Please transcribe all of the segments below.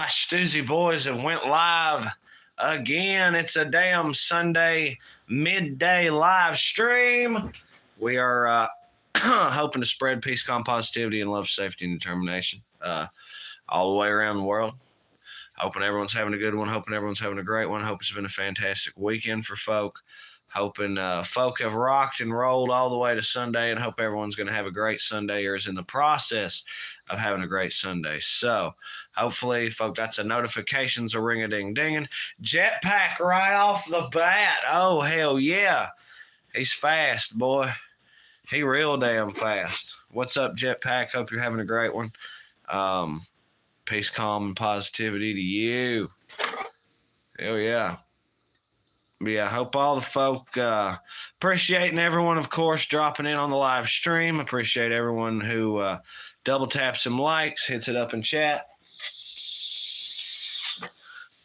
gosh, Stoosey Boys have went live again. It's a damn Sunday midday live stream. We are hoping to spread peace, calm, positivity, and love, safety, and determination all the way around the world. Hoping everyone's having a good one. Hoping everyone's having a great one. Hope it's been a fantastic weekend for folk. Hoping folk have rocked and rolled all the way to Sunday, and hope everyone's going to have a great Sunday or is in the process of having a great Sunday. So hopefully folk got some notifications a ring-a-ding-dinging. Jetpack right off the bat. Oh, hell yeah. He's fast, boy. He real damn fast. What's up, Jetpack? Hope you're having a great one. Peace, calm, and positivity to you. Hell yeah. But yeah, I hope all the folk appreciating everyone, of course, dropping in on the live stream. Appreciate everyone who double taps some likes, hits it up in chat,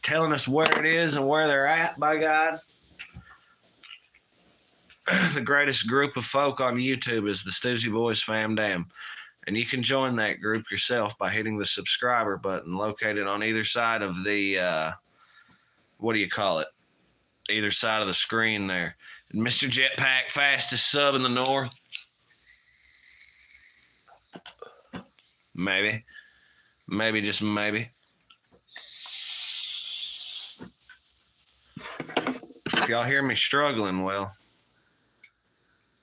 telling us where it is and where they're at, by God. The greatest group of folk on YouTube is the Stoosey Boys Fam Dam. And you can join that group yourself by hitting the subscriber button located on either side of the, either side of the screen there. And Mr. Jetpack, fastest sub in the north. Maybe, just maybe. If y'all hear me struggling, well,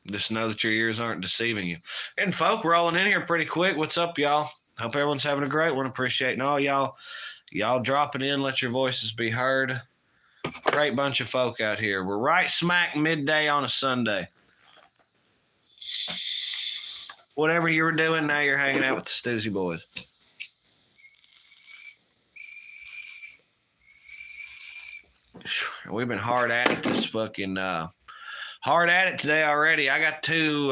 just know that your ears aren't deceiving you. And folk rolling in here pretty quick. What's up, y'all? Hope everyone's having a great one. Appreciating all y'all dropping in. Let your voices be heard. Great bunch of folk out here. We're right smack midday on a Sunday. Whatever you were doing, now you're hanging out with the Stoosey Boys. We've been hard at it this fucking hard at it today already. I got two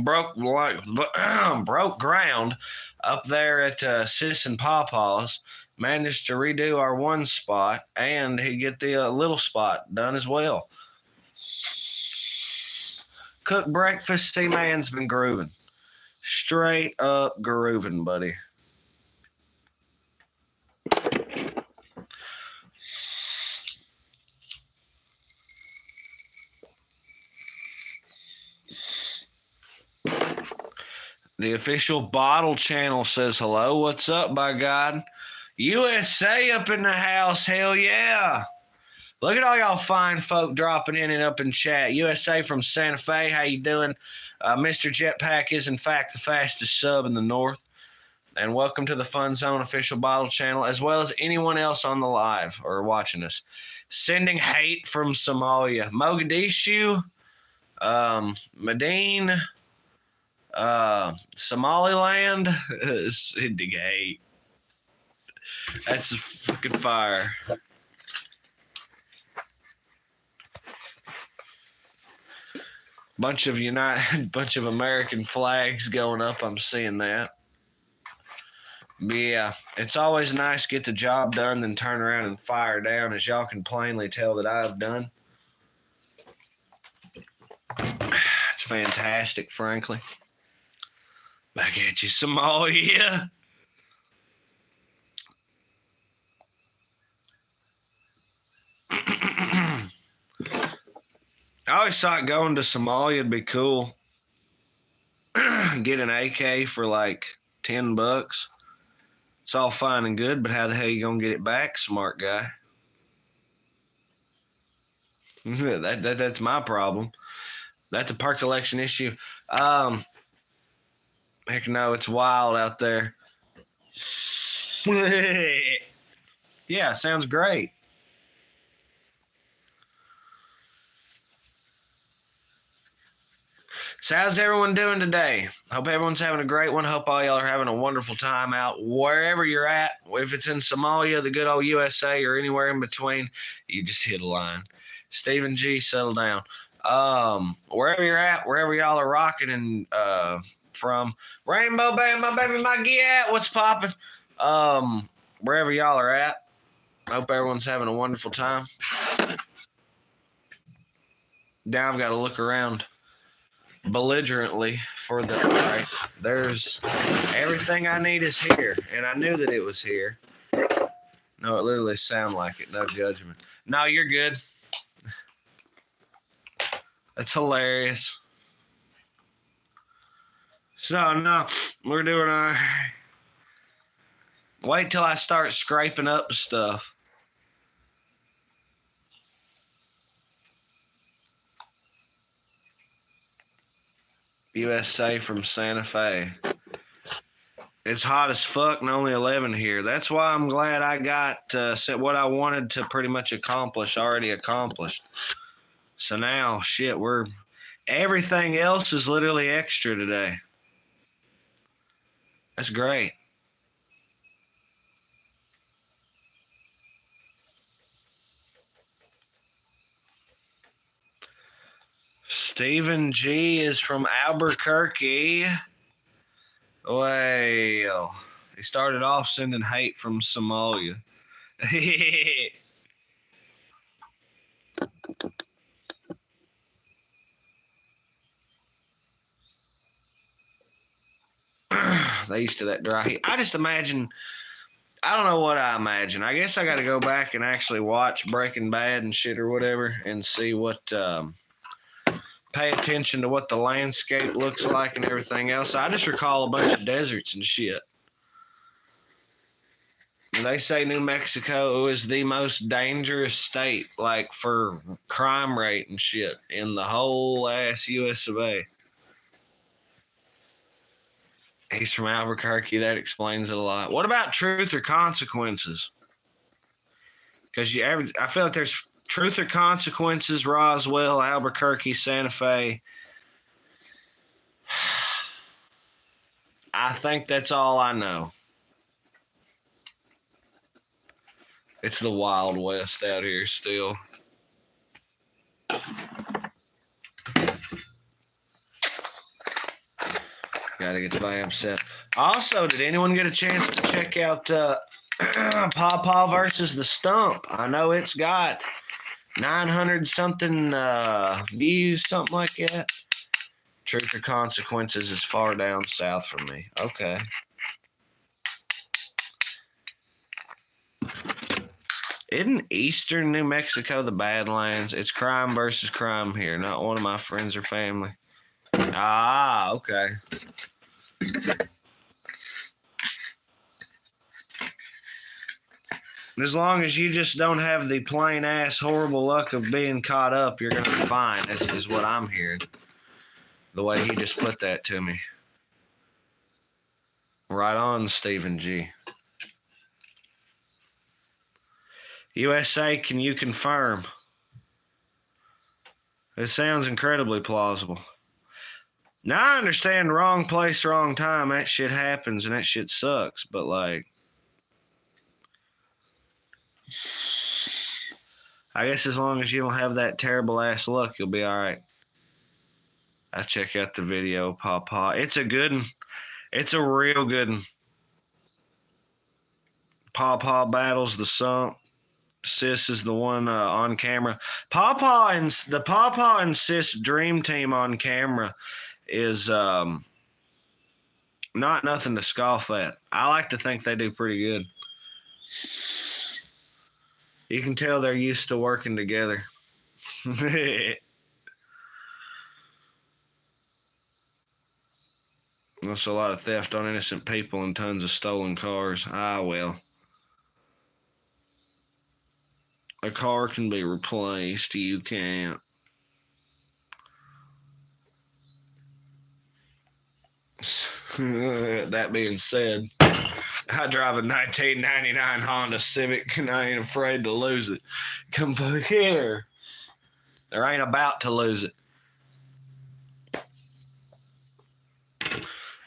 broke ground up there at Sis and Pawpaw's. Managed to redo our one spot, and he get the little spot done as well. Cook breakfast, C-Man's been grooving. Straight up grooving, buddy. The official bottle channel says hello. What's up, by God? USA up in the house. Hell yeah. Look at all y'all fine folk dropping in and up in chat. USA from Santa Fe. How you doing? Mr. Jetpack is, in fact, the fastest sub in the north. And welcome to the Fun Zone official bottle channel, as well as anyone else on the live or watching us. Sending hate from Somalia. Mogadishu, Medine, Somaliland. Sending hate. That's fucking fire. Bunch of American flags going up. I'm seeing that. But yeah, it's always nice to get the job done, then turn around and fire down, as y'all can plainly tell that I've done. It's fantastic, frankly. Back at you, Somalia. I always thought going to Somalia would be cool. Get an AK for like $10. It's all fine and good, but how the hell you gonna get it back, smart guy? That's my problem. That's a per collection issue. Heck no, it's wild out there. Yeah, sounds great. So how's everyone doing today? Hope everyone's having a great one. Hope all y'all are having a wonderful time out wherever you're at. If it's in Somalia, the good old USA, or anywhere in between, you just hit a line. Stephen G, settle down. Wherever you're at, wherever y'all are rocking and from. Rainbow Band, my baby, my get, what's popping? Wherever y'all are at, hope everyone's having a wonderful time. Now I've got to look around belligerently for the right. There's everything I need is here, and I knew that it was here. No, it literally sound like it. No judgment. No, you're good. That's hilarious. So, no, we're doing our... Wait till I start scraping up stuff. USA from Santa Fe. It's hot as fuck and only 11 here. That's why I'm glad I got what I wanted to pretty much accomplish already accomplished. So now, shit, everything else is literally extra today. That's great. Stephen G is from Albuquerque. Well, he started off sending hate from Somalia. They used to that dry heat. I just imagine, I don't know what I imagine. I guess I got to go back and actually watch Breaking Bad and shit or whatever and see what, pay attention to what the landscape looks like and everything else. I just recall a bunch of deserts and shit. They say New Mexico is the most dangerous state, like for crime rate and shit in the whole ass US of A. He's from Albuquerque. That explains it a lot. What about truth or consequences? Because I feel like there's truth or consequences, Roswell, Albuquerque, Santa Fe. I think that's all I know. It's the Wild West out here still. Gotta get the vamp set. Also, did anyone get a chance to check out Paw versus the Stump? I know it's got 900 something views, something like that. Truth or Consequences is far down south from me. Okay. Isn't eastern New Mexico the Badlands? It's crime versus crime here. Not one of my friends or family. Ah, okay. As long as you just don't have the plain ass horrible luck of being caught up, you're going to be fine, is what I'm hearing. The way he just put that to me. Right on, Stephen G. USA, can you confirm? It sounds incredibly plausible. Now I understand wrong place, wrong time. That shit happens and that shit sucks. But like, I guess as long as you don't have that terrible ass luck, you'll be all right. I check out the video, Paw. It's a good one. It's a real good one. Paw battles the Sump. Sis is the one on camera. Paw and Sis dream team on camera is not nothing to scoff at. I like to think they do pretty good. You can tell they're used to working together. That's a lot of theft on innocent people and tons of stolen cars. Ah, well. A car can be replaced. You can't. That being said, I drive a 1999 Honda Civic and I ain't afraid to lose it. Come back here. There ain't about to lose it.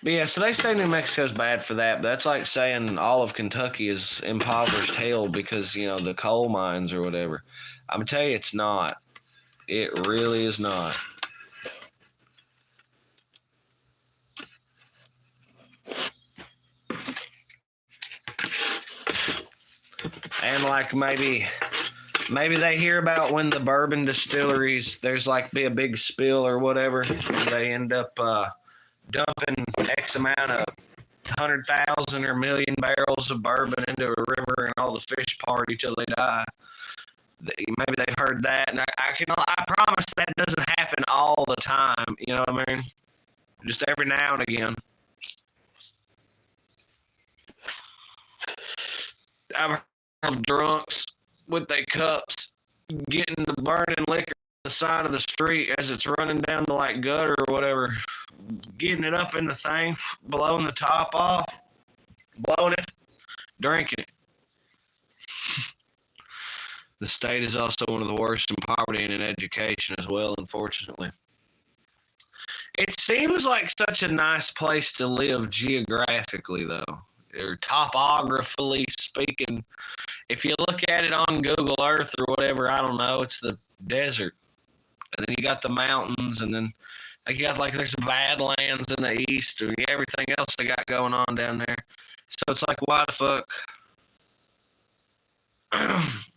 But yeah, so they say New Mexico's bad for that, but that's like saying all of Kentucky is impoverished hell because, the coal mines or whatever. I'm going to tell you, it's not. It really is not. And like maybe they hear about when the bourbon distilleries, there's like be a big spill or whatever, and they end up dumping X amount of 100,000 or million barrels of bourbon into a river the fish party till they die. Maybe they've heard that, and I promise that doesn't happen all the time. You know what I mean? Just every now and again. I've heard of drunks with their cups getting the burning liquor on the side of the street as it's running down the like gutter or whatever, getting it up in the thing, blowing the top off, blowing it, drinking it. The state is also one of the worst in poverty and in education as well, unfortunately. It seems like such a nice place to live geographically, though, or topographically speaking. If you look at it on Google Earth or whatever, I don't know, it's the desert. And then you got the mountains, and then you got like there's Badlands in the east, or everything else they got going on down there. So it's like, why the fuck?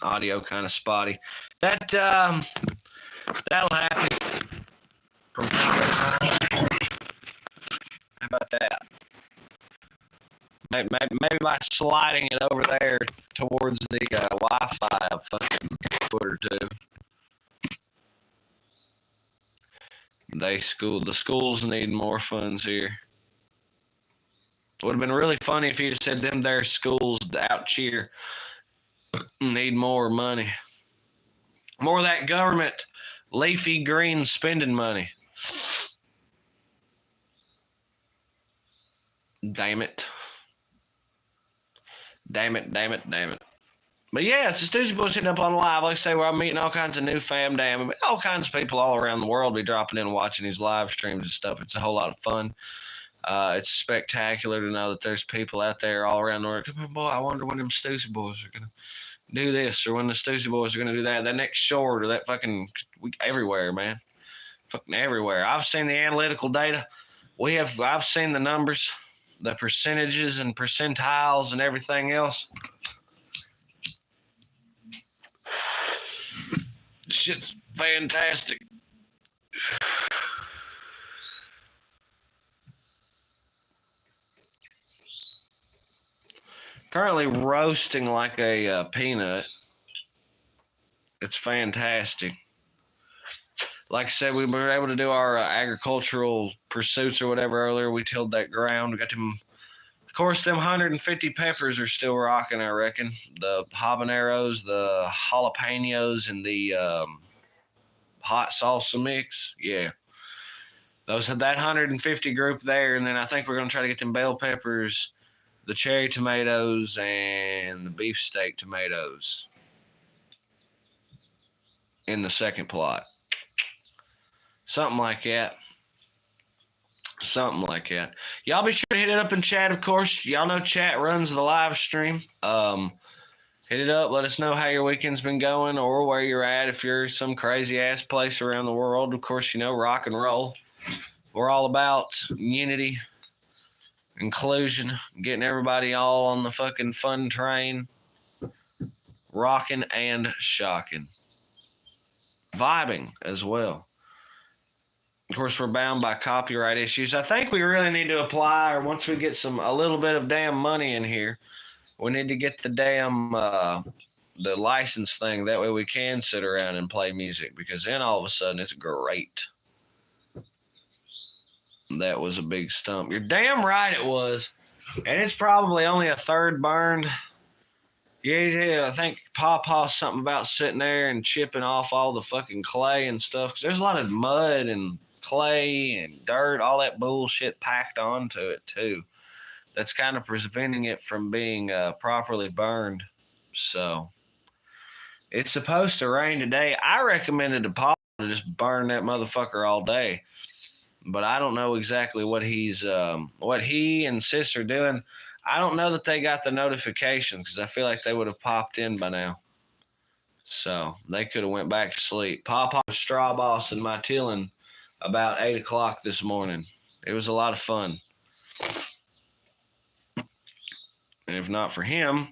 Audio kind of spotty. That'll happen from time to time. How about that? Maybe by sliding it over there towards the Wi-Fi a fucking foot or two. The schools need more funds here. Would have been really funny if you'd have said them their schools out cheer need more money. More of that government leafy green spending money. Damn it. Damn it. But yeah, it's the Stoosey Boys hitting up on live. Like I say, where I'm meeting all kinds of new fam, damn, all kinds of people all around the world be dropping in and watching these live streams and stuff. It's a whole lot of fun. It's spectacular to know that there's people out there all around the world. Come on, boy, I wonder when them Stoosey Boys are going to do this, or when the Stoosey Boys are going to do that. That next short, or that fucking everywhere, man. Fucking everywhere. I've seen the analytical data. I've seen the numbers, the percentages and percentiles and everything else. Shit's fantastic. Currently roasting like a peanut. It's fantastic. Like I said, we were able to do our agricultural pursuits or whatever earlier. We tilled that ground. We got them. Of course, them 150 peppers are still rocking, I reckon. The habaneros, the jalapenos, and the hot salsa mix. Yeah. That 150 group there. And then I think we're going to try to get them bell peppers, the cherry tomatoes, and the beefsteak tomatoes in the second plot. Something like that. Y'all be sure to hit it up in chat, of course. Y'all know chat runs the live stream. Hit it up. Let us know how your weekend's been going or where you're at. If you're some crazy-ass place around the world, of course, you know, rock and roll. We're all about unity, inclusion, getting everybody all on the fucking fun train, rocking and shocking. Vibing as well. Of course, we're bound by copyright issues. I think we really need to apply, or once we get a little bit of damn money in here, we need to get the damn the license thing. That way we can sit around and play music, because then all of a sudden it's great. That was a big stump. You're damn right it was. And it's probably only a third burned. Yeah, I think Pawpaw's something about sitting there and chipping off all the fucking clay and stuff, because there's a lot of mud and clay and dirt, all that bullshit packed onto it too. That's kind of preventing it from being properly burned. So it's supposed to rain today. I recommended to Paul to just burn that motherfucker all day, but I don't know exactly what what he and sis are doing. I don't know that they got the notifications, because I feel like they would have popped in by now. So they could have went back to sleep. Pawpaw was straw bossing my tilling about 8 o'clock this morning. It was a lot of fun. And if not for him,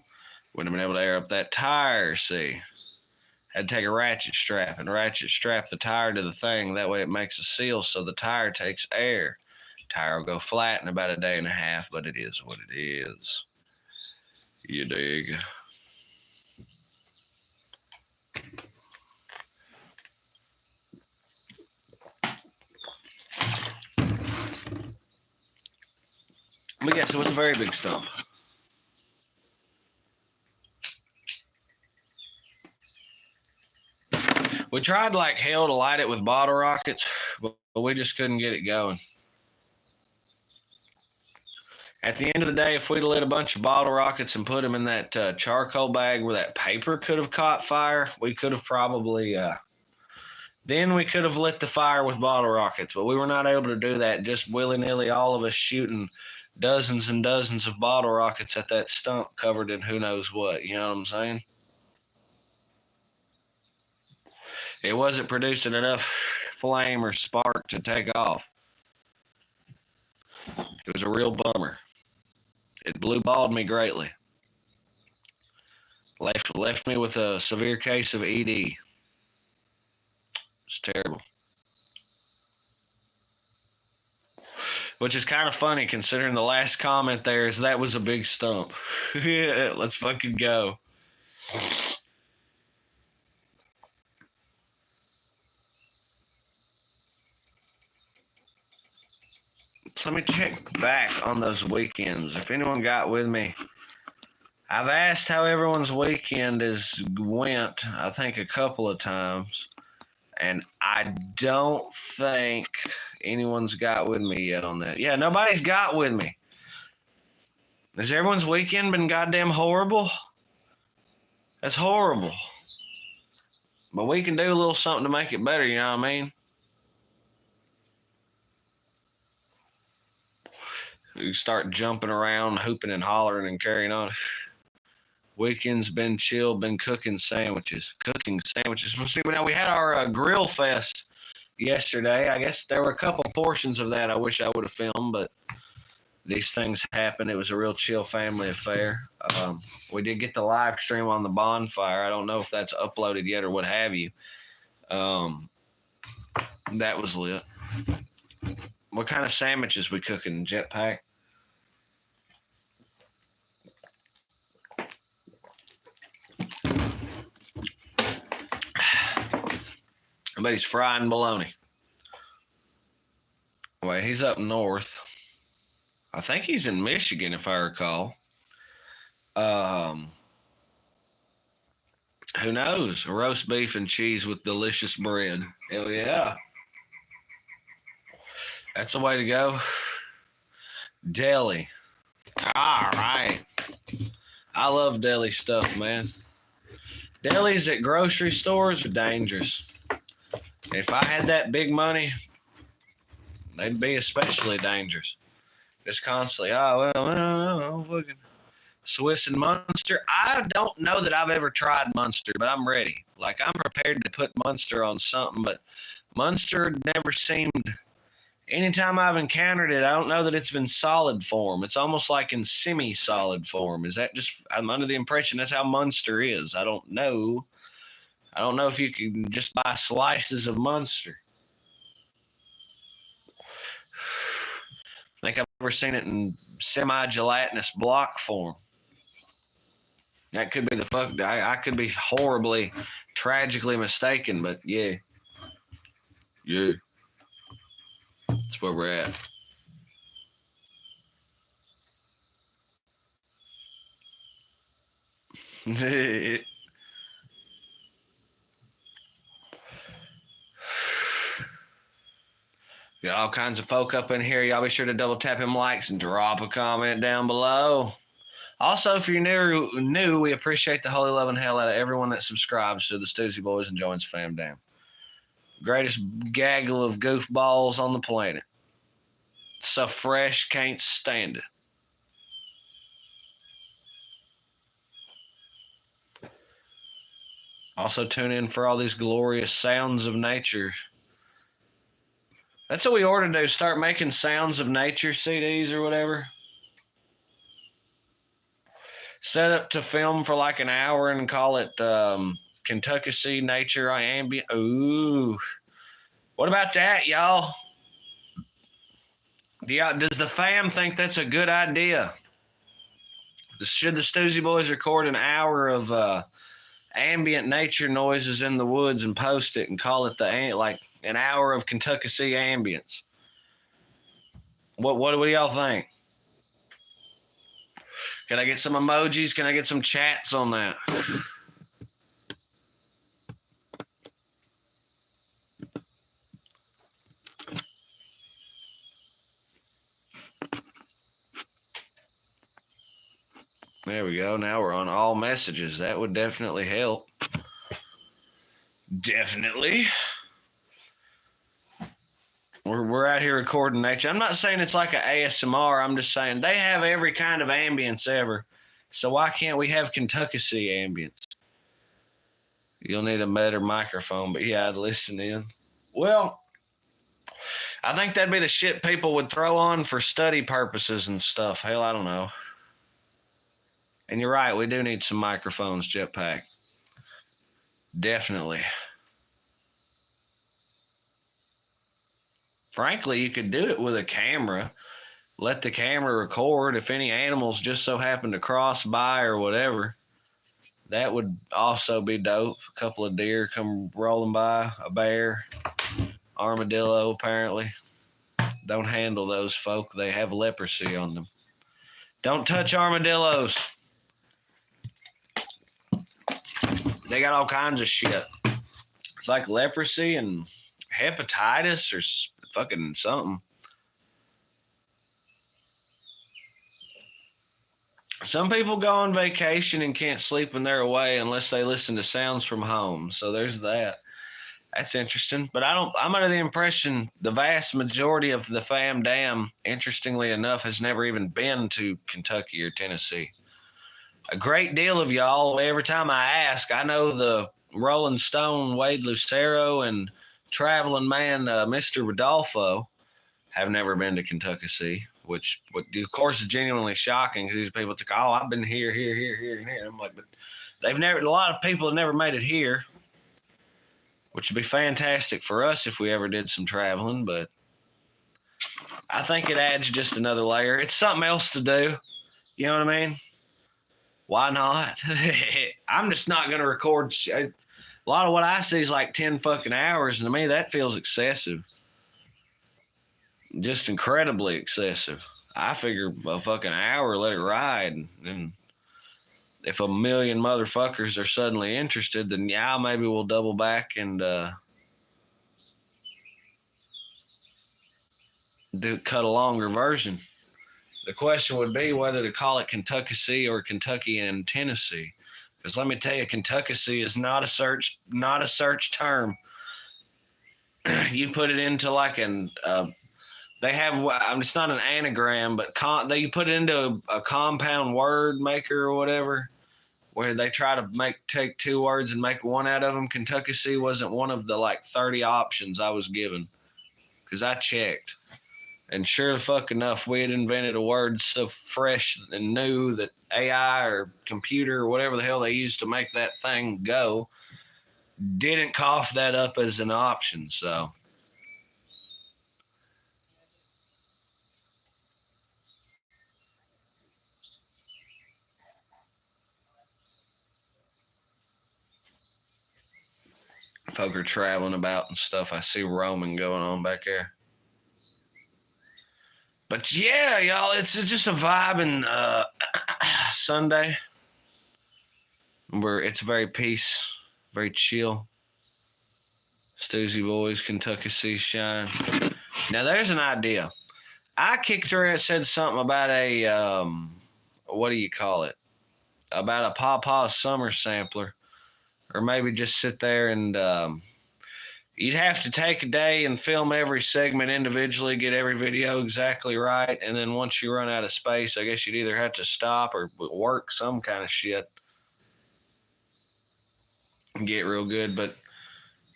wouldn't have been able to air up that tire, see. Had to take a ratchet strap and ratchet strap the tire to the thing. That way it makes a seal so the tire takes air. Tire will go flat in about a day and a half, but it is what it is. You dig? Yes, it was a very big stump. We tried like hell to light it with bottle rockets, but we just couldn't get it going. At the end of the day, if we'd lit a bunch of bottle rockets and put them in that charcoal bag where that paper could have caught fire, we could have probably, then we could have lit the fire with bottle rockets, but we were not able to do that. Just willy-nilly, all of us shooting dozens and dozens of bottle rockets at that stump covered in who knows what, you know what I'm saying? It wasn't producing enough flame or spark to take off. It was a real bummer. It blue-balled me greatly. Left me with a severe case of ED. It's terrible. Which is kind of funny considering the last comment there is that was a big stump. Yeah, let's fucking go. So let me check back on those weekends. If anyone got with me, I've asked how everyone's weekend went, I think a couple of times, and I don't think anyone's got with me yet on that. Yeah, nobody's got with me. Has everyone's weekend been goddamn horrible? That's horrible. But we can do a little something to make it better, you know what I mean? You start jumping around, hooping and hollering and carrying on. Weekend's been chill, been cooking sandwiches. Well, see, now we had our grill fest yesterday. I guess there were a couple portions of that I wish I would have filmed, but these things happen. It was a real chill family affair. We did get the live stream on the bonfire. I don't know if that's uploaded yet or what have you. That was lit. What kind of sandwiches we cooking, Jetpack? I bet he's frying bologna. Wait, he's up north. I think he's in Michigan, if I recall. Who knows? Roast beef and cheese with delicious bread. Hell yeah. That's the way to go. Deli. All right. I love deli stuff, man. Delis at grocery stores are dangerous. If I had that big money, they'd be especially dangerous. Just constantly, fucking Swiss and Munster. I don't know that I've ever tried Munster, but I'm ready. Like, I'm prepared to put Munster on something, but Munster never seemed, anytime I've encountered it, I don't know that it's been solid form. It's almost like in semi-solid form. Is that just, I'm under the impression that's how Munster is. I don't know. I don't know if you can just buy slices of Munster. I think I've ever seen it in semi-gelatinous block form. That could be the fuck. I could be horribly, tragically mistaken, but yeah. Yeah. That's where we're at. Got all kinds of folk up in here. Y'all be sure to double tap them likes and drop a comment down below. Also, if you're new, we appreciate the holy love and hell out of everyone that subscribes to the Stoosey Boys and joins Fam Down. Greatest gaggle of goofballs on the planet. So fresh, can't stand it. Also, tune in for all these glorious sounds of nature. That's what we ought to do. Start making sounds of nature CDs or whatever. Set up to film for like an hour and call it Kentucky Nature Ambient. Ooh. What about that, y'all? Does the fam think that's a good idea? Should the Stoosey Boys record an hour of ambient nature noises in the woods and post it and call it like an hour of Kentucky ambience? What do y'all think? Can I get some emojis? Can I get some chats on that? There we go. Now we're on all messages. That would definitely help. Definitely. We're out here recording nature. I'm not saying it's like an ASMR. I'm just saying they have every kind of ambience ever. So why can't we have Kentucky ambience? You'll need a better microphone, but yeah, I'd listen in. Well, I think that'd be the shit people would throw on for study purposes and stuff. Hell, I don't know. And you're right, we do need some microphones, Jetpack. Definitely. Frankly, you could do it with a camera. Let the camera record if any animals just so happen to cross by or whatever. That would also be dope. A couple of deer come rolling by, a bear, armadillo apparently. Don't handle those folk. They have leprosy on them. Don't touch armadillos. They got all kinds of shit. It's like leprosy and hepatitis or fucking something. Some people go on vacation and can't sleep when they're away unless they listen to sounds from home. So there's that. That's interesting. But I'm under the impression the vast majority of the fam dam, interestingly enough, has never even been to Kentucky or Tennessee. A great deal of y'all, every time I ask, I know the Rolling Stone, Wade Lucero, and traveling man, Mr. Rodolfo, have never been to Kentucky, which of course is genuinely shocking because these people think, oh, I've been here, and here. I'm like, but a lot of people have never made it here, which would be fantastic for us if we ever did some traveling, but I think it adds just another layer. It's something else to do. You know what I mean? Why not? I'm just not going to record. A lot of what I see is like 10 fucking hours, and to me, that feels excessive. Just incredibly excessive. I figure a fucking hour, let it ride. And if a million motherfuckers are suddenly interested, then yeah, maybe we'll double back and cut a longer version. The question would be whether to call it Kentucky or Kentucky and Tennessee. Because let me tell you, Kentucky is not a search term. You put it into like they have, it's not an anagram, but you put it into a compound word maker or whatever, where they try to take two words and make one out of them. Kentucky wasn't one of the like 30 options I was given, because I checked. And sure the fuck enough, we had invented a word so fresh and new that AI or computer or whatever the hell they used to make that thing go didn't cough that up as an option. So folk are traveling about and stuff. I see roaming going on back there. But yeah, y'all, it's just a vibe and Sunday where it's very peace, very chill. Stoosey Boys, Kentucky shine. Now there's an idea. I kicked her and said something about a what do you call it? About a Pawpaw Summer sampler, or maybe just sit there and you'd have to take a day and film every segment individually, get every video exactly right, and then once you run out of space, I guess you'd either have to stop or work some kind of shit and get real good. But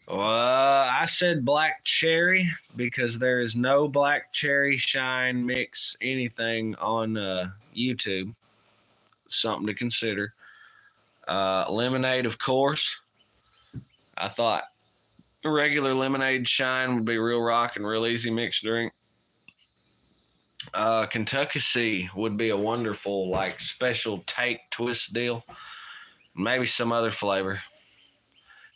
I said black cherry because there is no black cherry shine mix anything on YouTube. Something to consider. Lemonade, of course. I thought regular lemonade shine would be real rock and real easy mixed drink. Kentucky would be a wonderful like special take twist deal. Maybe some other flavor.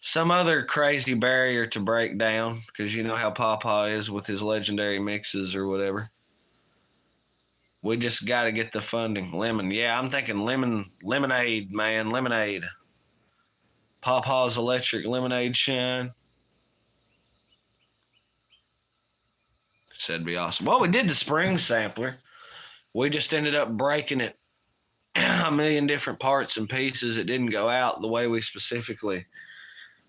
Some other crazy barrier to break down, because you know how Pawpaw is with his legendary mixes or whatever. We just got to get the funding. Lemon. Yeah, I'm thinking lemonade, man. Lemonade. Pawpaw's Electric Lemonade Shine. Said it'd be awesome. Well, we did the spring sampler. We just ended up breaking it a million different parts and pieces. It didn't go out the way we specifically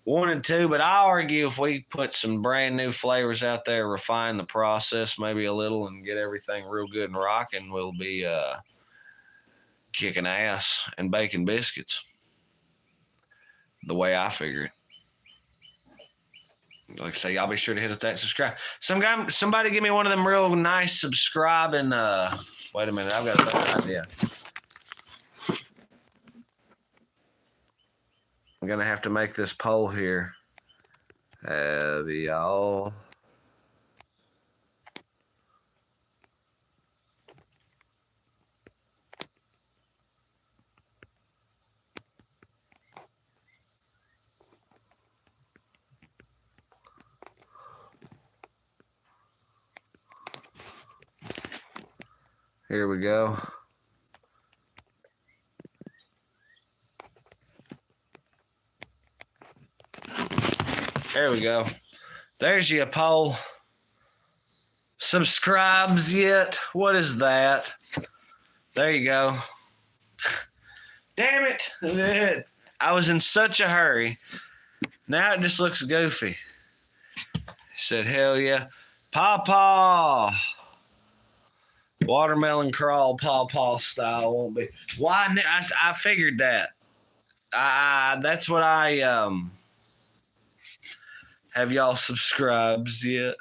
wanted to, but I argue if we put some brand new flavors out there, refine the process maybe a little, and get everything real good and rocking, we'll be kicking ass and baking biscuits. The way I figure it. Like I say, y'all be sure to hit up that subscribe. Somebody give me one of them real nice subscribing. Wait a minute, I've got a better idea. I'm gonna have to make this poll here. Have y'all Here we go. There we go. There's your poll. Subscribes yet? What is that? There you go. Damn it. I was in such a hurry. Now it just looks goofy. Said, hell yeah. Pawpaw. Watermelon crawl, pawpaw style won't be. Why? I figured that. That's what I have y'all subscribed yet?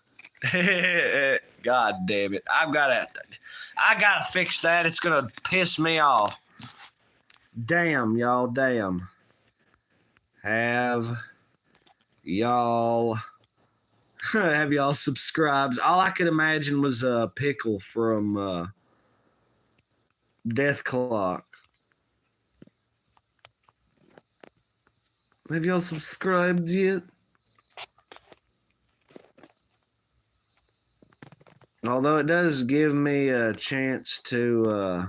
God damn it! I gotta fix that. It's gonna piss me off. Damn y'all, damn. Have y'all subscribed? All I could imagine was a pickle from Death Clock. Have y'all subscribed yet? Although it does give me a chance to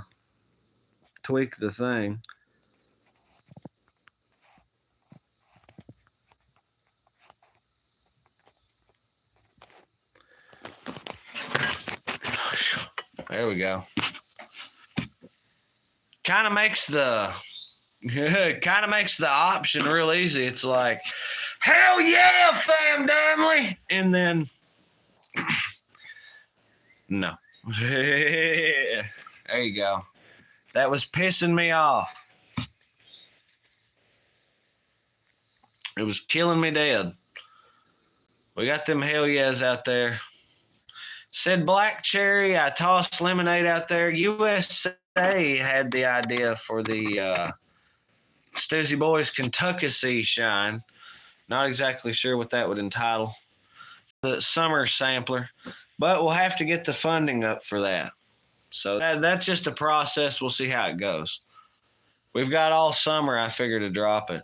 tweak the thing. There we go. Kind of makes the option real easy. It's like, hell yeah, fam damnly, and then no. There you go. That was pissing me off. It was killing me dead. We got them hell yeahs out there. Said Black Cherry, I tossed lemonade out there. USA had the idea for the Stoosey Boys Kentucky Shine. Not exactly sure what that would entitle. The summer sampler. But we'll have to get the funding up for that. So that's just a process. We'll see how it goes. We've got all summer, I figure, to drop it.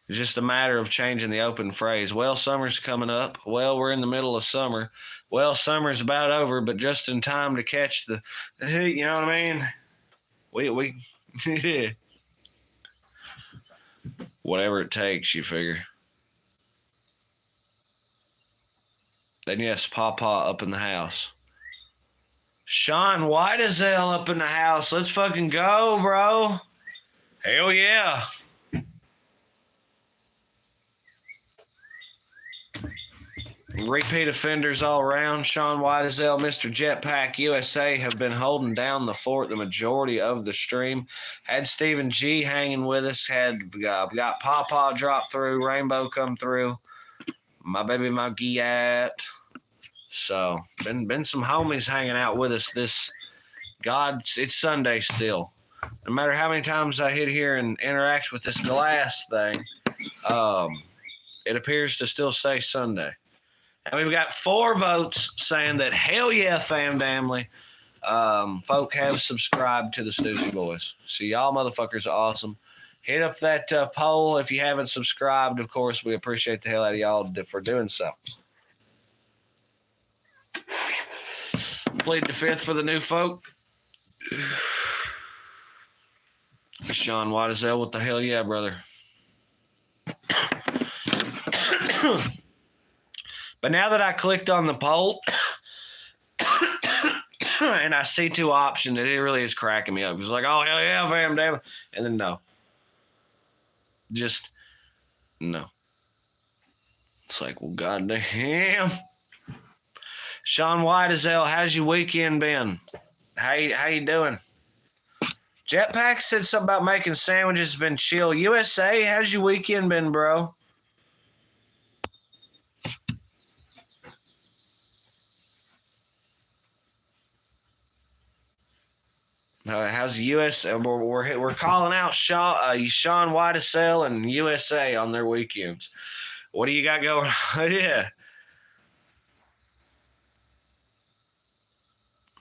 It's just a matter of changing the open phrase. Well, summer's coming up. Well, we're in the middle of summer. Well, summer's about over, but just in time to catch the heat. You know what I mean? We whatever it takes, you figure. Then yes, Pawpaw up in the house. Sean Whitesell up in the house. Let's fucking go, bro. Hell yeah. Repeat offenders all around. Sean Whitesell, Mr. Jetpack USA have been holding down the fort the majority of the stream. Had Stephen G hanging with us. Got Pawpaw drop through. Rainbow come through. My baby, my Giat. So been some homies hanging out with us. It's Sunday still. No matter how many times I hit here and interact with this glass thing, it appears to still say Sunday. And we've got 4 votes saying that hell yeah, fam damnly. Folk have subscribed to the Stoosey Boys. So y'all motherfuckers are awesome. Hit up that poll if you haven't subscribed. Of course, we appreciate the hell out of y'all for doing so. Plead the fifth for the new folk. Sean Whitesell, what the hell, yeah, brother. But now that I clicked on the poll and I see two options, it really is cracking me up. It's like, oh, hell yeah, fam, damn. And then no. Just no. It's like, well, goddamn. Sean Whitesell, how's your weekend been? How you doing? Jetpack said something about making sandwiches has been chill. USA, how's your weekend been, bro? How's the US? We're calling out Sean Whitesell and USA on their weekends. What do you got going on? Yeah.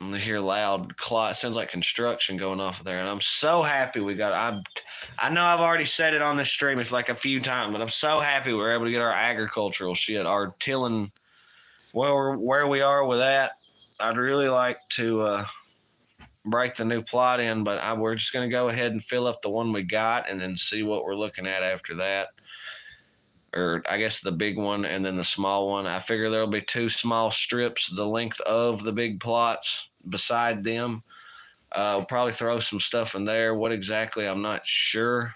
I hear loud clock. Sounds like construction going off there, and I'm so happy we got. I know I've already said it on this stream. It's like a few times, but I'm so happy we're able to get our agricultural shit, our tilling, where we are with that. I'd really like to break the new plot in, but we're just going to go ahead and fill up the one we got, and then see what we're looking at after that. Or I guess the big one and then the small one. I figure there'll be two small strips the length of the big plots beside them. We'll probably throw some stuff in there. What exactly, I'm not sure.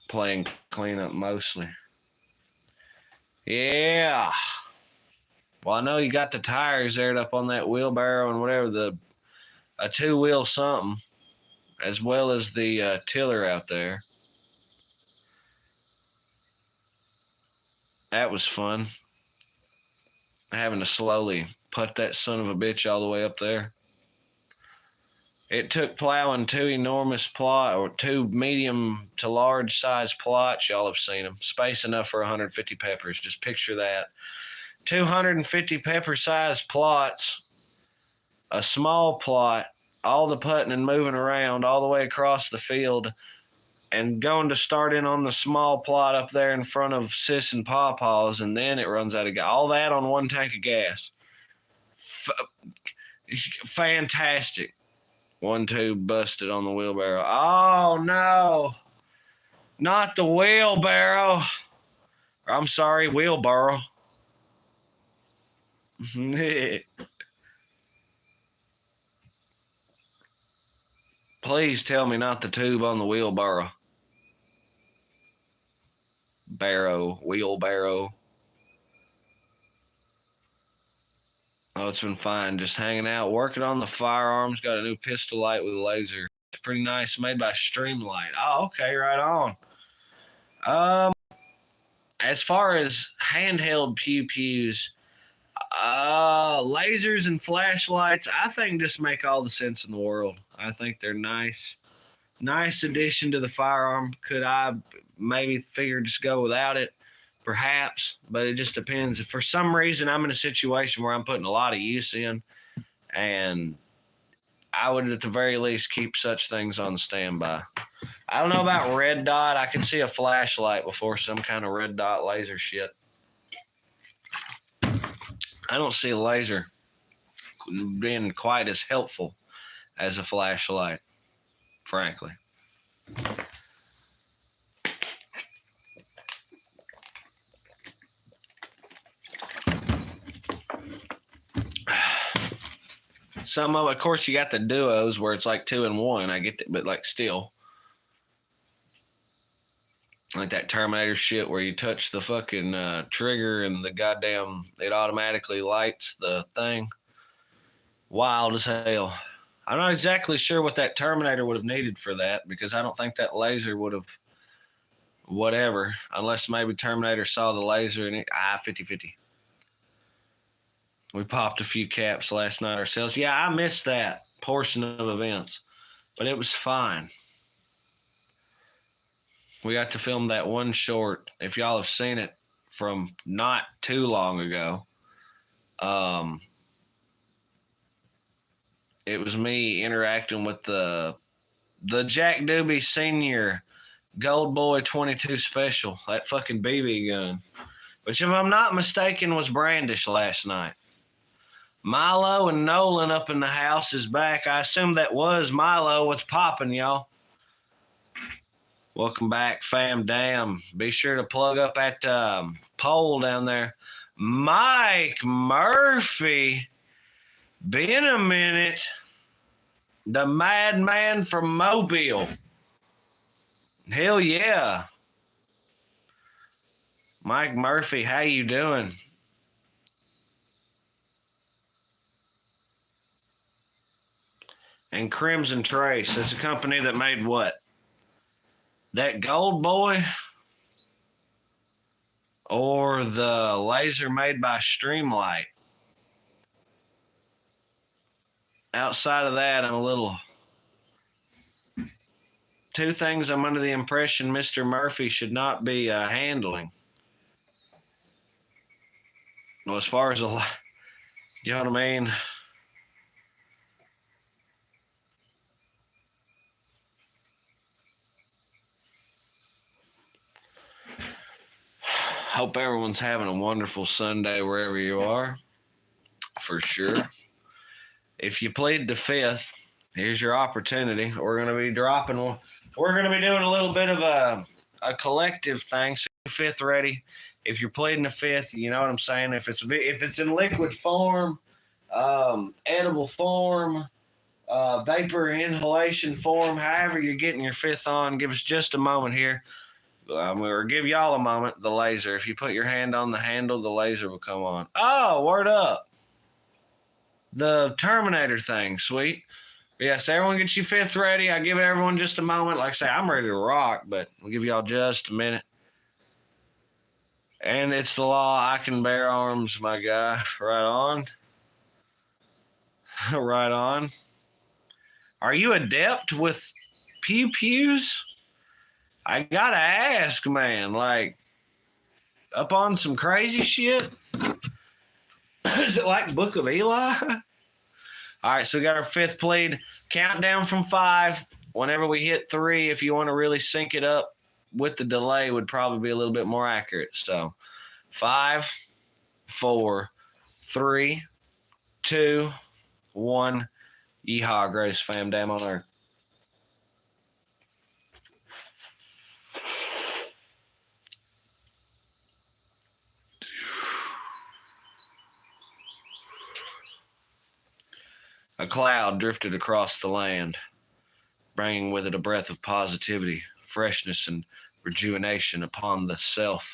Playing cleanup mostly. Yeah. Well, I know you got the tires aired up on that wheelbarrow and whatever, a two-wheel something, as well as the tiller out there. That was fun. Having to slowly put that son of a bitch all the way up there. It took plowing two medium to large size plots. Y'all have seen them. Space enough for 150 peppers. Just picture that. 250 pepper sized plots. A small plot. All the putting and moving around all the way across the field. And going to start in on the small plot up there in front of Sis and Pawpaws, and then it runs out of gas. All that on one tank of gas. Fantastic. 1 2 busted on the wheelbarrow. Oh, no. Not the wheelbarrow. I'm sorry, wheelbarrow. Please tell me not the tube on the wheelbarrow. Wheelbarrow. Oh, it's been fine. Just hanging out, working on the firearms. Got a new pistol light with a laser. It's pretty nice, made by Streamlight. Oh, okay, right on. As far as handheld pew-pews, lasers and flashlights, I think just make all the sense in the world. I think they're nice. Nice addition to the firearm. Could I maybe figure just go without it? Perhaps, but it just depends. If for some reason I'm in a situation where I'm putting a lot of use in, and I would at the very least keep such things on standby. I don't know about red dot. I could see a flashlight before some kind of red dot laser shit. I don't see a laser being quite as helpful as a flashlight, frankly. Of course, you got the duos where it's like 2 in 1. I get that, but like still. Like that Terminator shit where you touch the fucking trigger and the goddamn, it automatically lights the thing. Wild as hell. I'm not exactly sure what that Terminator would have needed for that, because I don't think that laser would have whatever, unless maybe Terminator saw the laser and 50-50. We popped a few caps last night ourselves. Yeah, I missed that portion of events, but it was fine. We got to film that one short. If y'all have seen it from not too long ago, it was me interacting with the Jack Doobie Senior Gold Boy 22 Special, that fucking BB gun, which if I'm not mistaken was brandished last night. Milo and Nolan up in the house is back. I assume that was Milo. What's popping, y'all? Welcome back, fam. Damn. Be sure to plug up at poll down there. Mike Murphy. Been a minute. The madman from Mobile. Hell yeah. Mike Murphy, how you doing? And Crimson Trace. That's a company that made what? That Gold Boy? Or the laser made by Streamlight? Outside of that, I'm a little... Two things I'm under the impression Mr. Murphy should not be handling. Well, as far as the... You know what I mean? Hope everyone's having a wonderful Sunday wherever you are, for sure. If you plead the fifth, here's your opportunity. We're going to be dropping, we're going to be doing a little bit of a collective thing. So fifth ready. If you're pleading the fifth, you know what I'm saying? If it's in liquid form, edible form, vapor inhalation form, however you're getting your fifth on, give us just a moment here. Or give y'all a moment, the laser. If you put your hand on the handle, the laser will come on. Oh, word up. The Terminator thing, sweet. Yes, everyone get your fifth ready. I give everyone just a moment. Like I say, I'm ready to rock, but we'll give y'all just a minute. And it's the law. I can bear arms, my guy. Right on. Right on. Are you adept with pew-pews? I gotta ask, man, like, up on some crazy shit? Is it like Book of Eli? All right, so we got our fifth plead. Countdown from 5. Whenever we hit 3, if you want to really sync it up with the delay, would probably be a little bit more accurate. So 5, 4, 3, 2, 1. Yeehaw, greatest fam damn on earth. A cloud drifted across the land, bringing with it a breath of positivity, freshness, and rejuvenation upon the self.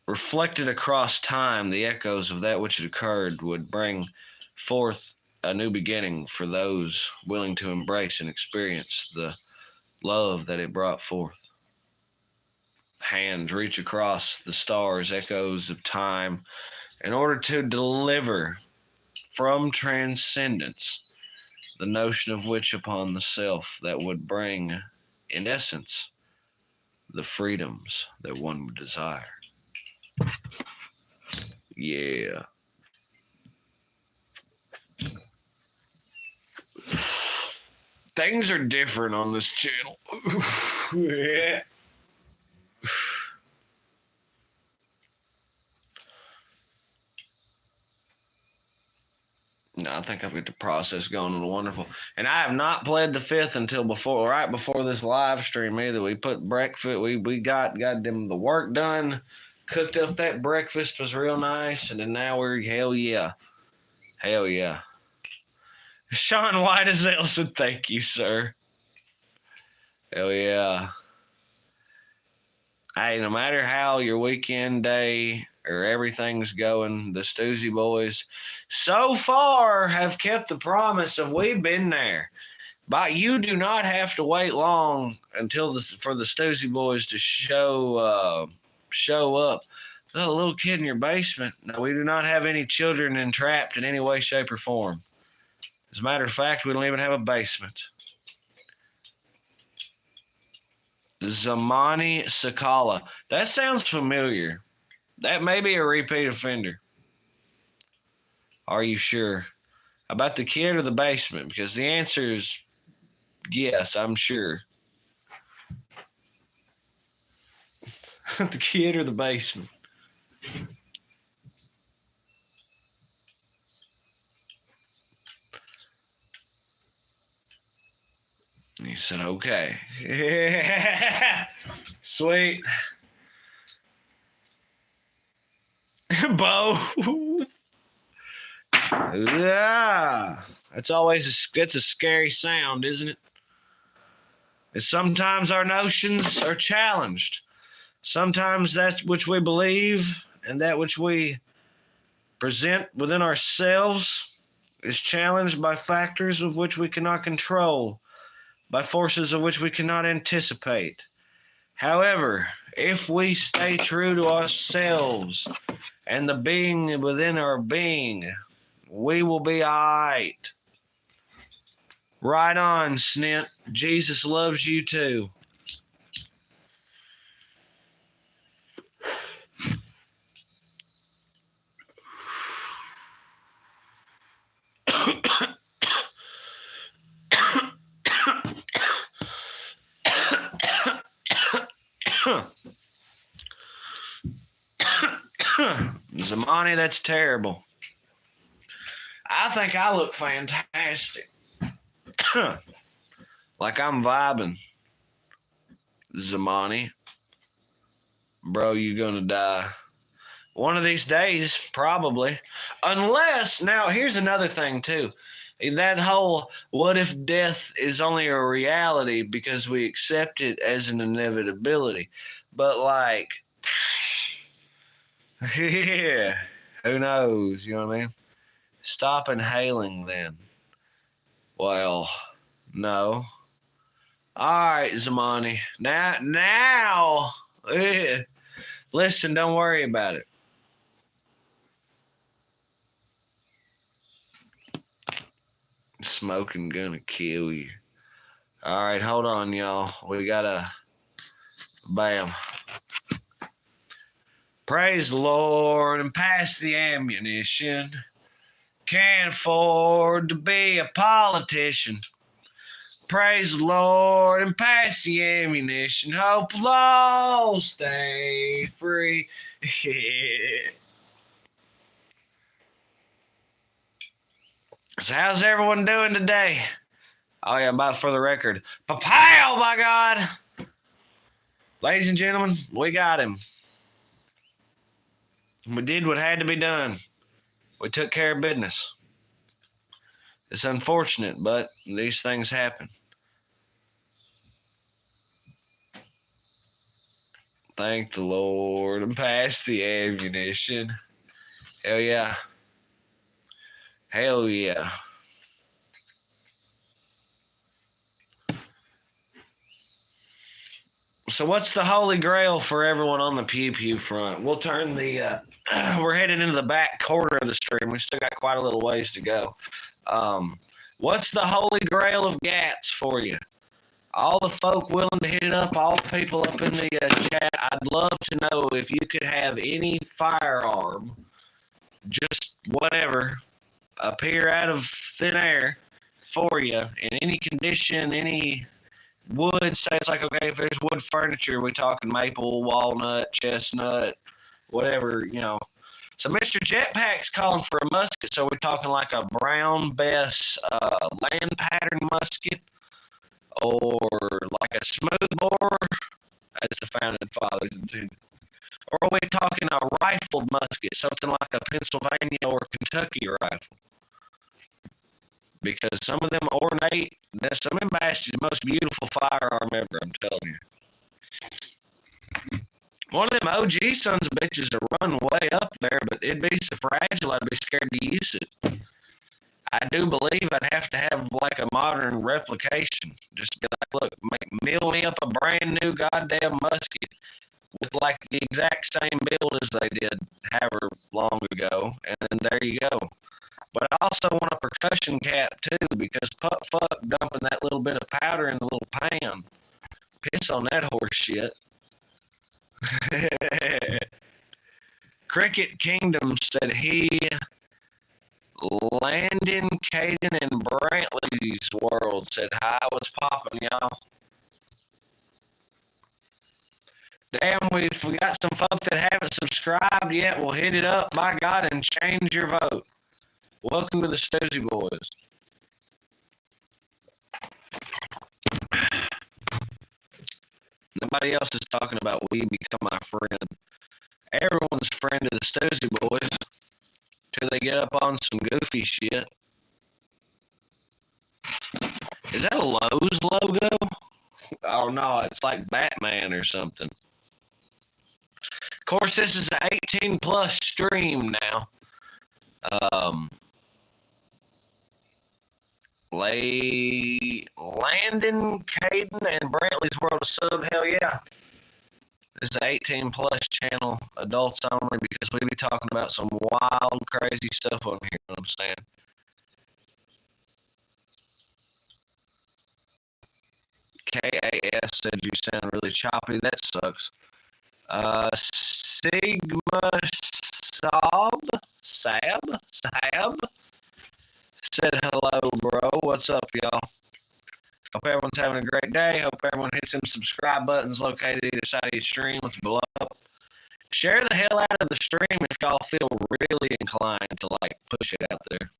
Reflected across time, the echoes of that which had occurred would bring forth a new beginning for those willing to embrace and experience the love that it brought forth. Hands reach across the stars, echoes of time, in order to deliver from transcendence the notion of which upon the self that would bring, in essence, the freedoms that one would desire. Yeah. Things are different on this channel. Yeah. No, I think I've got the process going wonderful. And I have not played the fifth until right before this live stream either. We put breakfast, we got them the work done, cooked up that breakfast, was real nice, and then now we're hell yeah. Hell yeah. Sean White as Elson, thank you, sir. Hell yeah. Hey, no matter how your weekend day or everything's going, the Stoosey Boys so far have kept the promise of we've been there. But you do not have to wait long until for the Stoosey Boys to show up. There's a little kid in your basement. No, we do not have any children entrapped in any way, shape, or form. As a matter of fact, we don't even have a basement. Zamani Sakala. That sounds familiar. That may be a repeat offender. Are you sure? About the kid or the basement? Because the answer is yes, I'm sure. The kid or the basement? He said, okay. Sweet. Bo. Yeah. That's a scary sound, isn't it? And sometimes our notions are challenged. Sometimes that which we believe and that which we present within ourselves is challenged by factors of which we cannot control, by forces of which we cannot anticipate. However, if we stay true to ourselves and the being within our being, we will be all right. Right on, Snint. Jesus loves you too. Zamani, that's terrible. I think I look fantastic. Like I'm vibing. Zamani. Bro, you gonna die. One of these days, probably. Unless, now here's another thing too. That whole what if death is only a reality because we accept it as an inevitability. But like, yeah, who knows? You know what I mean? Stop inhaling then. Well, no. All right, Zamani. Now, listen, don't worry about it. Smoking gonna kill you. All right, hold on, y'all. We gotta, bam. Praise the Lord and pass the ammunition. Can't afford to be a politician. Praise the Lord and pass the ammunition. Hope we'll stay free. So how's everyone doing today? Oh yeah, for the record. Pow, my God. Ladies and gentlemen, we got him. We did what had to be done. We took care of business. It's unfortunate, but these things happen. Thank the Lord and pass the ammunition. Hell yeah. Hell yeah. So what's the holy grail for everyone on the pew pew front? We'll turn the, we're heading into the back corner of the stream. We still got quite a little ways to go. What's the holy grail of GATS for you? All the folk willing to hit it up, all the people up in the chat, I'd love to know if you could have any firearm, just whatever, appear out of thin air for you in any condition, any wood. Say it's like, okay, if there's wood furniture, we talking maple, walnut, chestnut, whatever, you know. So Mr. Jetpack's calling for a musket, so we're talking like a Brown Bess land pattern musket, or like a smoothbore, as the founding fathers intended. Or are we talking a rifled musket, something like a Pennsylvania or Kentucky rifle? Because some of them ornate, some of them bastards, the most beautiful firearm ever, I'm telling you. One of them OG sons of bitches to run way up there, but it'd be so fragile I'd be scared to use it. I do believe I'd have to have like a modern replication. Just be like, look, mill me up a brand new goddamn musket with like the exact same build as they did however long ago, and then there you go. But I also want a percussion cap too, because fuck dumping that little bit of powder in the little pan. Piss on that horse shit. Cricket Kingdom said he Landon, Caden, and Brantley's world said hi. What's poppin', y'all? Damn, if we got some folks that haven't subscribed yet, we'll hit it up, by God, and change your vote. Welcome to the Stoosey Boys. Nobody else is talking about we become my friend. Everyone's a friend of the Stoosey Boys till they get up on some goofy shit. Is that a Lowe's logo? Oh no, it's like Batman or something. Of course, this is an 18 plus stream now. Landon, Caden, and Brantley's World of Sub. Hell yeah. This is an 18 plus channel, adults only, because we be talking about some wild, crazy stuff on here. You know what I'm saying? KAS said you sound really choppy. That sucks. Sigma Sab said hello, bro. What's up, y'all? Hope everyone's having a great day. Hope everyone hits them subscribe buttons located either side of your stream. Let's blow up. Share the hell out of the stream if y'all feel really inclined to like push it out there.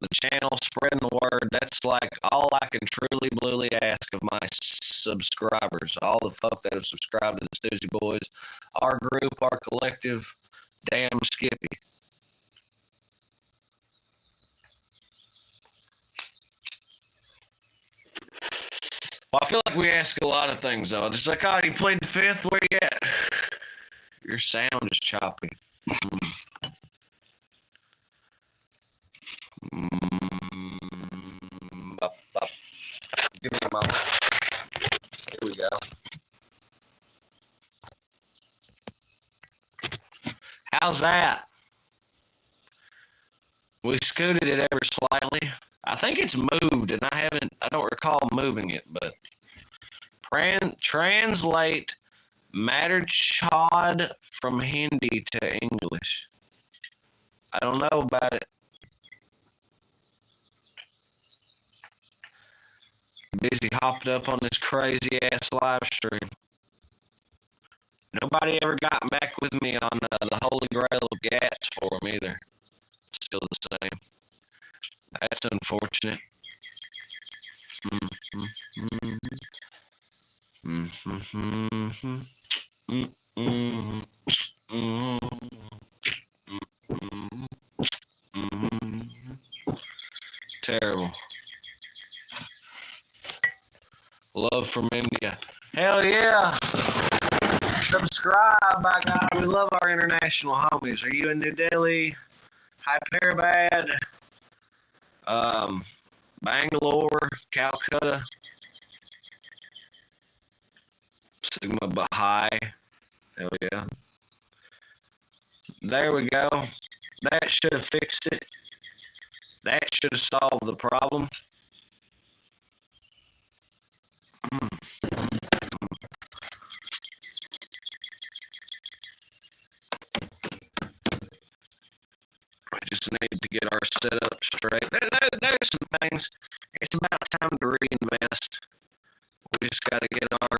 The channel, spreading the word, that's like all I can truly bluely ask of my subscribers. All the folk that have subscribed to the Stoosey Boys, our group, our collective, damn Skippy. Well, I feel like we ask a lot of things, though. It's like, oh, you played the fifth? Where you at? Your sound is choppy. Give me a moment. Here we go. How's that? We scooted it ever slightly. I think it's moved, and I don't recall moving it, but translate mattered chod from Hindi to English. I don't know about it. Busy hopped up on this crazy ass live stream. Nobody ever got back with me on the Holy Grail of Gats for them either. Still the same. That's unfortunate. Terrible. Love from India. Hell yeah. Subscribe, by God. We love our international homies. Are you in New Delhi? Hyderabad? Bangalore? Calcutta? Sigma Baha'i? Hell yeah. There we go. That should have fixed it. That should have solved the problem. I just need to get our setup straight. There's some things. It's about time to reinvest. We just got to get our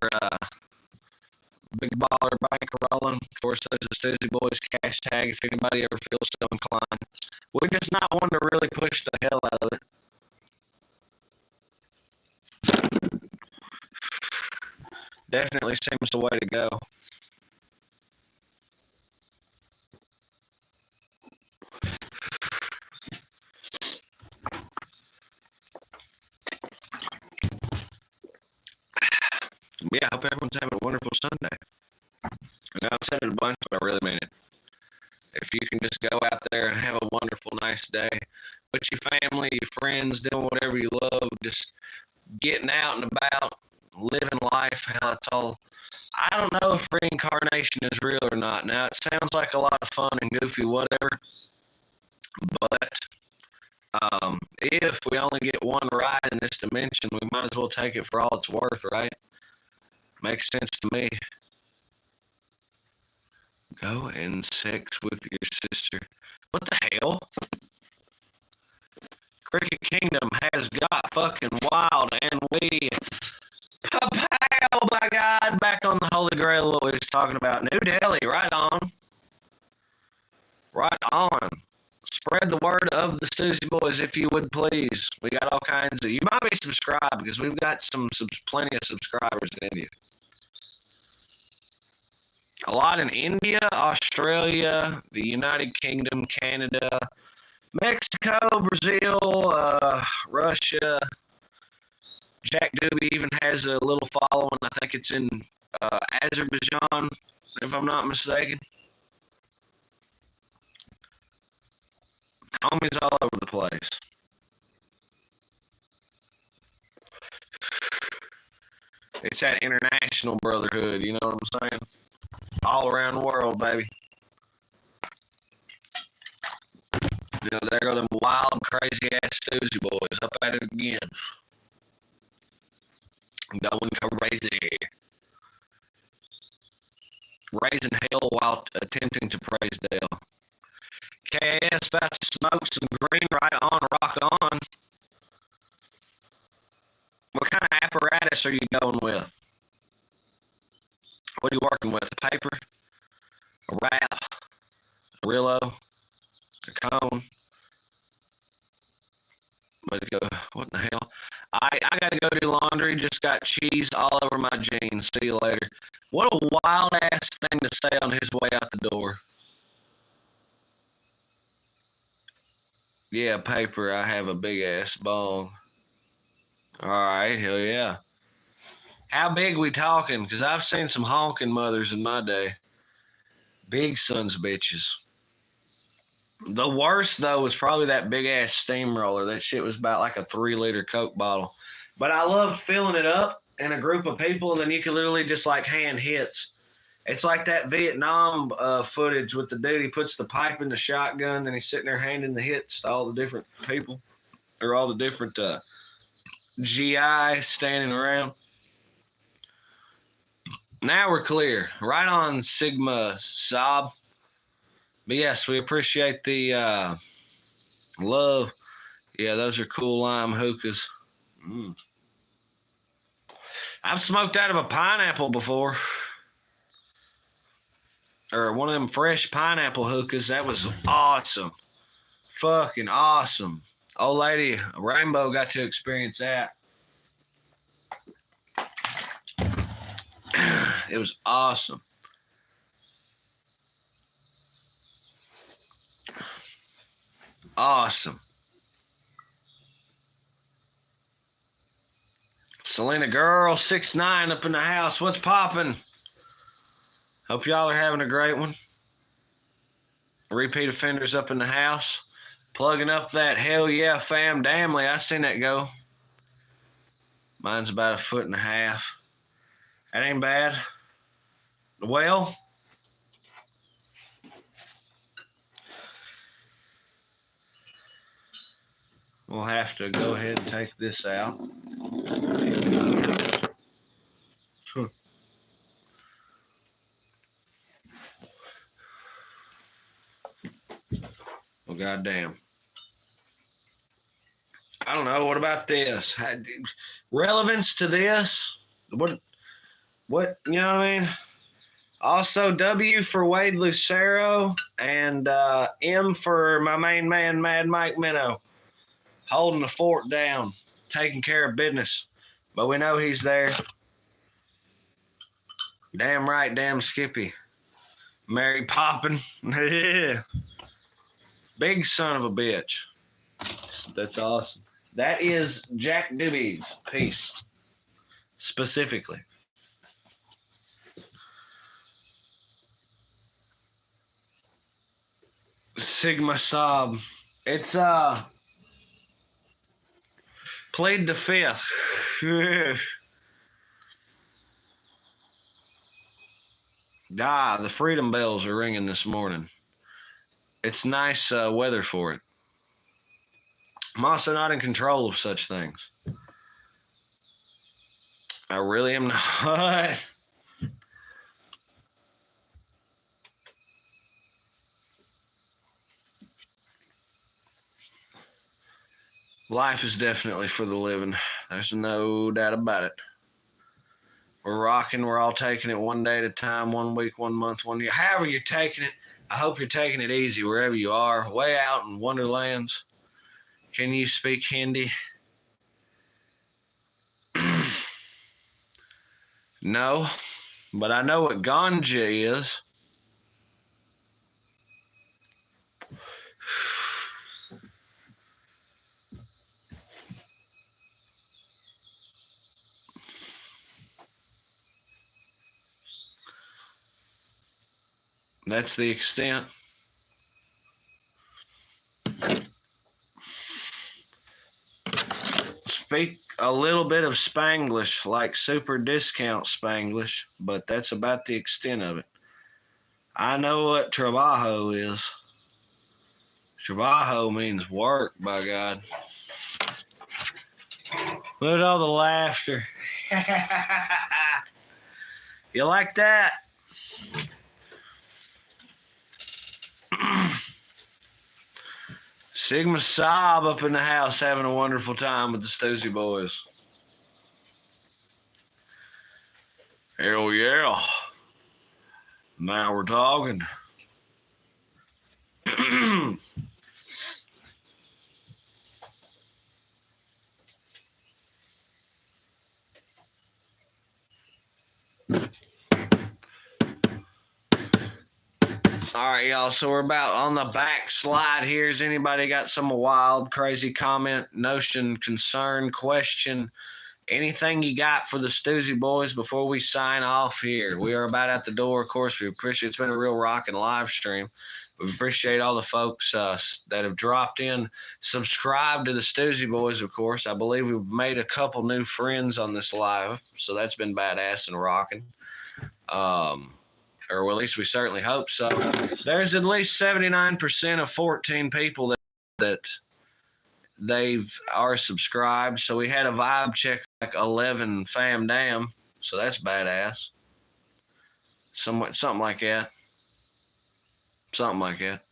big baller bank rolling. Of course, there's the Stoosey Boys cash tag if anybody ever feels so inclined. We're just not one to really push the hell out of it. Definitely seems the way to go. Yeah, I hope everyone's having a wonderful Sunday. And I've said it a bunch, but I really mean it. If you can just go out there and have a wonderful, nice day with your family, your friends, doing whatever you love, just getting out and about, living life, how it's all. I don't know if reincarnation is real or not. Now, it sounds like a lot of fun and goofy, whatever, but if we only get one ride in this dimension, we might as well take it for all it's worth, right? Makes sense to me. Go and sex with your sister. What the hell? Cricket Kingdom has got fucking wild, and we, oh my God, back on the Holy Grail, what we was talking about. New Delhi, right on. Right on. Spread the word of the Stoosey Boys, if you would please. We got all kinds of, you might be subscribed, because we've got plenty of subscribers in India. A lot in India, Australia, the United Kingdom, Canada, Mexico, Brazil, Russia. Jack Doobie even has a little following. I think it's in Azerbaijan, if I'm not mistaken. Homies all over the place. It's that international brotherhood, you know what I'm saying? All around the world, baby. You know, there go them wild, crazy ass Stoosey Boys up at it again. Going crazy. Raising hell while attempting to praise Dale. KS about to smoke some green, right on, rock on. What kind of apparatus are you going with? What are you working with? A paper? A wrap? A Rillo? A cone? What the hell? I gotta go do laundry. Just got cheese all over my jeans. See you later. What a wild ass thing to say on his way out the door. Yeah, paper. I have a big ass bong. All right, hell yeah. How big we talking? Because I've seen some honking mothers in my day. Big sons of bitches. The worst, though, was probably that big ass steamroller. That shit was about like a 3-liter Coke bottle. But I loved filling it up in a group of people, and then you could literally just like hand hits. It's like that Vietnam footage with the dude. He puts the pipe in the shotgun, then he's sitting there handing the hits to all the different people, or all the different GI standing around. Now we're clear. Right on, Sigma Sob. But yes, we appreciate the love. Yeah, those are cool lime hookahs. I've smoked out of a pineapple before. Or one of them fresh pineapple hookahs. That was awesome. Fucking awesome. Old lady Rainbow got to experience that. It was awesome. Awesome. Selena Girl 6'9" up in the house. What's poppin'? Hope y'all are having a great one. Repeat offenders up in the house. Plugging up that hell yeah fam damnly. I seen that go. Mine's about 1.5 feet. That ain't bad. Well, we'll have to go ahead and take this out. Well, goddamn. I don't know. What about this? Relevance to this? What? You know what I mean? Also, W for Wade Lucero and M for my main man, Mad Mike Minnow. Holding the fort down, taking care of business. But we know he's there. Damn right, damn Skippy. Mary Poppin. Yeah. Big son of a bitch. That's awesome. That is Jack Doobie's piece, specifically. Sigma Sob. It's played the 5th. The freedom bells are ringing this morning. It's nice weather for it. I'm also not in control of such things. I really am not. Life is definitely for the living. There's no doubt about it. We're rocking. We're all taking it one day at a time, 1 week, 1 month, 1 year. However you're taking it, I hope you're taking it easy wherever you are. Way out in Wonderlands. Can you speak Hindi? No. but I know what ganja is. That's the extent. Speak a little bit of Spanglish, like super discount Spanglish, but that's about the extent of it. I know what trabajo is. Trabajo means work, by God. Look at all the laughter. You like that? Sigma Sob up in the house having a wonderful time with the Stoosey Boys. Hell yeah. Now we're talking. All right, y'all. So we're about on the backslide here. Has anybody got some wild, crazy comment, notion, concern, question, anything you got for the Stoosey Boys before we sign off here? We are about at the door. Of course, we appreciate it's been a real rocking live stream. We appreciate all the folks that have dropped in, subscribed to the Stoosey Boys, of course. I believe we've made a couple new friends on this live, so that's been badass and rocking. Or at least we certainly hope so. There's at least 79% of 14 people that they've are subscribed. So we had a vibe check like 11 fam damn. So that's badass. Something like that. Something like that.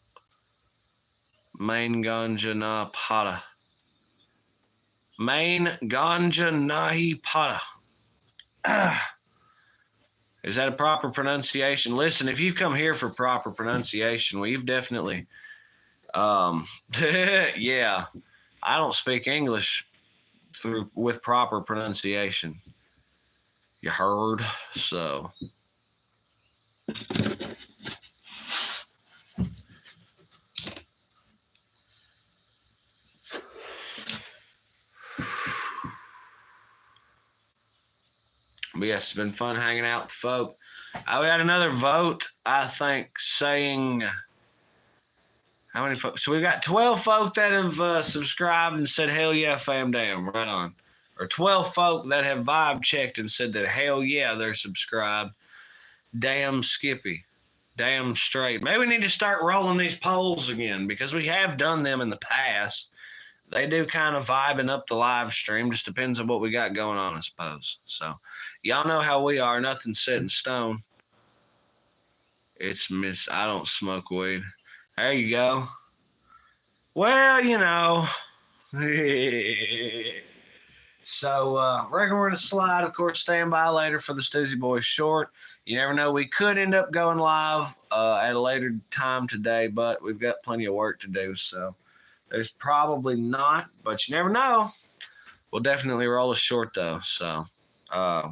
Main ganja na pata. Main ganja nahi pata. Is that a proper pronunciation? Listen, if you've come here for proper pronunciation, well, you've definitely, yeah. I don't speak English with proper pronunciation. You heard? So. But yes, it's been fun hanging out with folk. We had another vote, I think, saying how many folks? So we've got 12 folk that have subscribed and said, hell yeah, fam damn, right on. Or 12 folk that have vibe checked and said that, hell yeah, they're subscribed. Damn Skippy. Damn straight. Maybe we need to start rolling these polls again because we have done them in the past. They do kind of vibing up the live stream. Just depends on what we got going on, I suppose. So, y'all know how we are. Nothing's set in stone. It's I don't smoke weed. There you go. Well, you know. So, reckon we're going to slide. Of course, stand by later for the Stoosey Boys short. You never know. We could end up going live at a later time today, but we've got plenty of work to do, so. There's probably not, but you never know. We'll definitely roll a short, though. So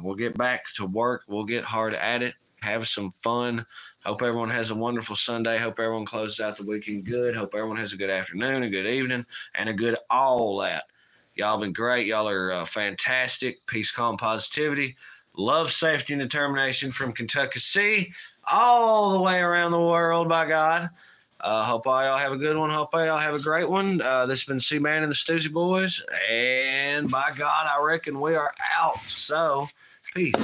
we'll get back to work. We'll get hard at it, have some fun. Hope everyone has a wonderful Sunday. Hope everyone closes out the weekend good. Hope everyone has a good afternoon, a good evening, and a good all that. Y'all been great. Y'all are fantastic. Peace, calm, positivity. Love, safety, and determination from Kentucky C all the way around the world, by God. Hope all y'all have a good one. Hope all y'all have a great one. This has been C-Man and the Stoosey Boys. And by God, I reckon we are out. So, peace.